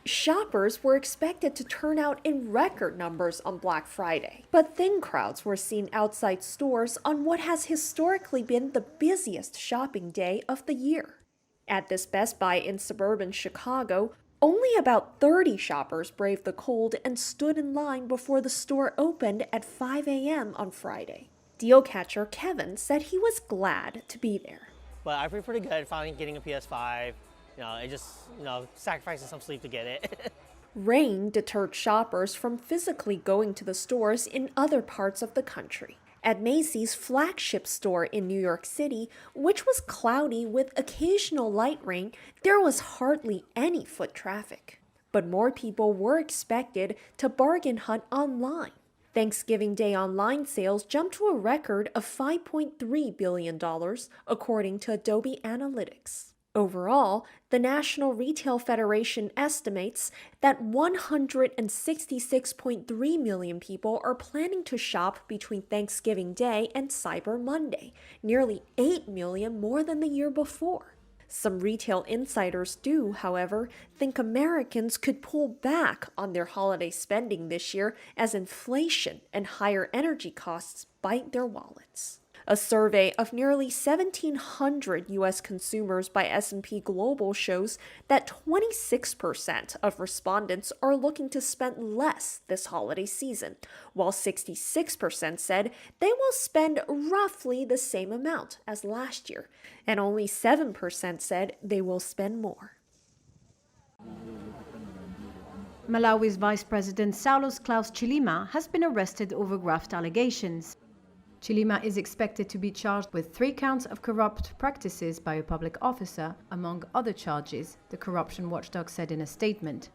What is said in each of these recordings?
Shoppers were expected to turn out in record numbers on Black Friday, but thin crowds were seen outside stores on what has historically been the busiest shopping day of the year. At this Best Buy in suburban Chicago, only about 30 shoppers braved the cold and stood in line before the store opened at 5 a.m. on Friday. Deal catcher Kevin said he was glad to be there. But I feel pretty good finally getting a PS5. It just, sacrificing some sleep to get it. Rain deterred shoppers from physically going to the stores in other parts of the country. At Macy's flagship store in New York City, which was cloudy with occasional light rain, there was hardly any foot traffic. But more people were expected to bargain hunt online. Thanksgiving Day online sales jumped to a record of $5.3 billion, according to Adobe Analytics. Overall, the National Retail Federation estimates that 166.3 million people are planning to shop between Thanksgiving Day and Cyber Monday, nearly 8 million more than the year before. Some retail insiders do, however, think Americans could pull back on their holiday spending this year as inflation and higher energy costs bite their wallets. A survey of nearly 1,700 U.S. consumers by S&P Global shows that 26% of respondents are looking to spend less this holiday season, while 66% said they will spend roughly the same amount as last year, and only 7% said they will spend more. Malawi's Vice President Saulos Klaus Chilima has been arrested over graft allegations. Chilima is expected to be charged with 3 counts of corrupt practices by a public officer, among other charges, the corruption watchdog said in a statement.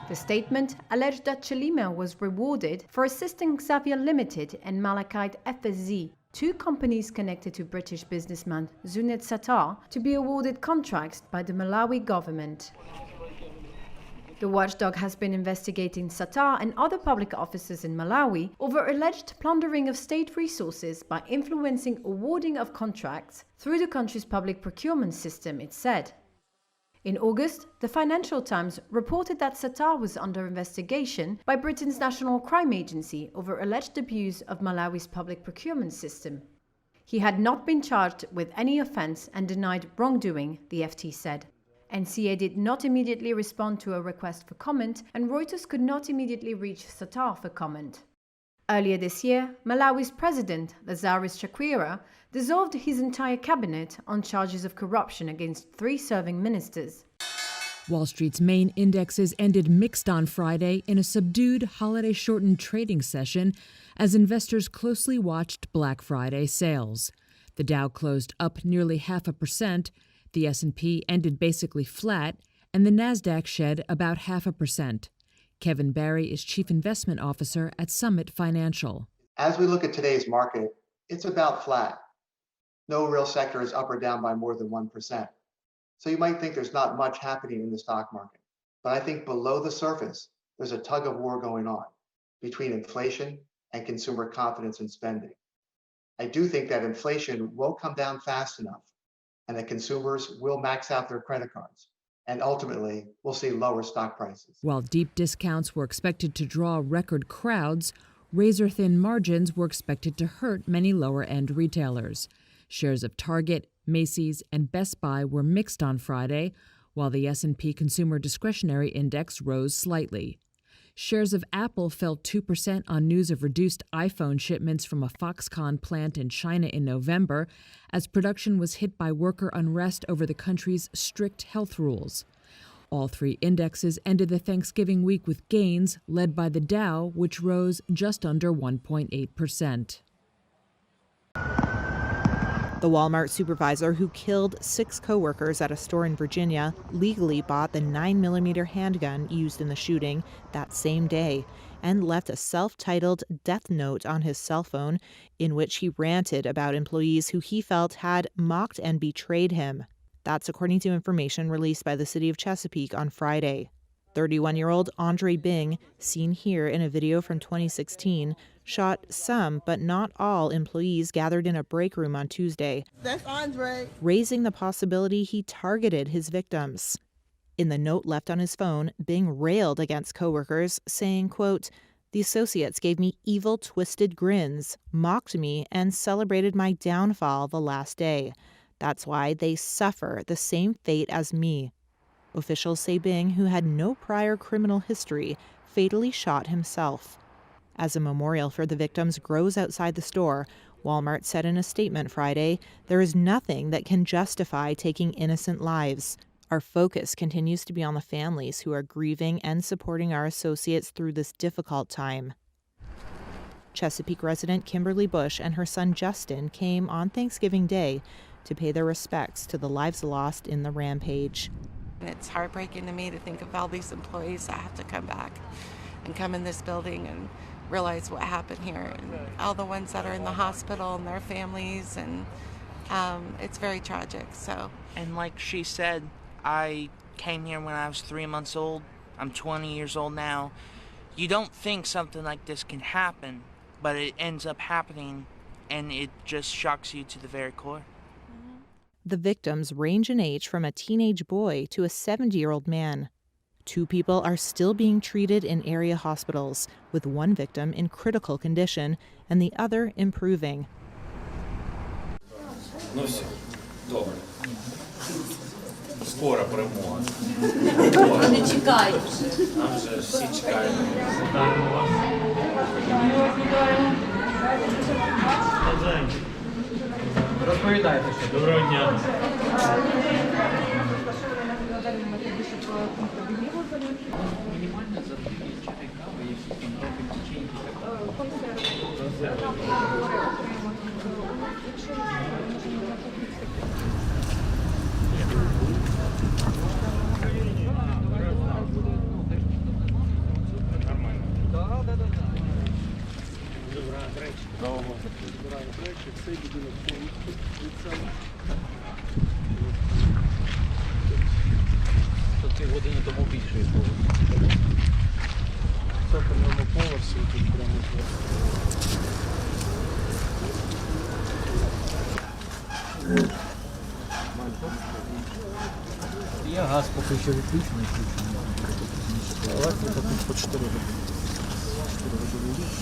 The statement alleged that Chilima was rewarded for assisting Xavier Limited and Malachite FSZ, 2 companies connected to British businessman Zunet Sattar, to be awarded contracts by the Malawi government. The watchdog has been investigating Sattar and other public officers in Malawi over alleged plundering of state resources by influencing awarding of contracts through the country's public procurement system, it said. In August, the Financial Times reported that Sattar was under investigation by Britain's National Crime Agency over alleged abuse of Malawi's public procurement system. He had not been charged with any offense and denied wrongdoing, the FT said. NCA did not immediately respond to a request for comment, and Reuters could not immediately reach Sattar for comment. Earlier this year, Malawi's president, Lazarus Chakwera, dissolved his entire cabinet on charges of corruption against 3 serving ministers. Wall Street's main indexes ended mixed on Friday in a subdued, holiday-shortened trading session as investors closely watched Black Friday sales. The Dow closed up nearly 0.5%, the S&P ended basically flat, and the Nasdaq shed about 0.5%. Kevin Barry is Chief Investment Officer at Summit Financial. As we look at today's market, it's about flat. No real sector is up or down by more than 1%. So you might think there's not much happening in the stock market. But I think below the surface, there's a tug of war going on between inflation and consumer confidence and spending. I do think that inflation won't come down fast enough, and that consumers will max out their credit cards. And ultimately, we'll see lower stock prices. While deep discounts were expected to draw record crowds, razor-thin margins were expected to hurt many lower-end retailers. Shares of Target, Macy's, and Best Buy were mixed on Friday, while the S&P Consumer Discretionary Index rose slightly. Shares of Apple fell 2% on news of reduced iPhone shipments from a Foxconn plant in China in November, as production was hit by worker unrest over the country's strict health rules. All 3 indexes ended the Thanksgiving week with gains, led by the Dow, which rose just under 1.8%. The Walmart supervisor who killed 6 co-workers at a store in Virginia legally bought the 9mm handgun used in the shooting that same day and left a self-titled death note on his cell phone in which he ranted about employees who he felt had mocked and betrayed him. That's according to information released by the city of Chesapeake on Friday. 31-year-old Andre Bing, seen here in a video from 2016, shot some but not all employees gathered in a break room on Tuesday, That's Andre. raising the possibility he targeted his victims. In the note left on his phone, Bing railed against coworkers, saying, quote, "The associates gave me evil, twisted grins, mocked me, and celebrated my downfall the last day. That's why they suffer the same fate as me." Officials say Bing, who had no prior criminal history, fatally shot himself. As a memorial for the victims grows outside the store, Walmart said in a statement Friday, "There is nothing that can justify taking innocent lives. Our focus continues to be on the families who are grieving and supporting our associates through this difficult time." Chesapeake resident Kimberly Bush and her son Justin came on Thanksgiving Day to pay their respects to the lives lost in the rampage. It's heartbreaking to me to think of all these employees that have to come back and come in this building and realize what happened here, and all the ones that are in the hospital and their families, and it's very tragic. So, and like she said, I came here when I was 3 months old. I'm 20 years old now. You don't think something like this can happen, but it ends up happening, and it just shocks you to the very core. The victims range in age from a teenage boy to a 70-year-old man. 2 people are still being treated in area hospitals, with one victim in critical condition and the other improving. Ну все, добре. Скоро перемога. Вони чекають. Нам вже всі чекають. Розповідайте, що доброго дня. Мінімальна заробітна чай, кава, якісь там трохи печеньки і так Тут півгодини тому більше було. Це по ньому поверсі тут прямо. Я газ поки що відключений. Електрика тут по 4 години. 4 години літ.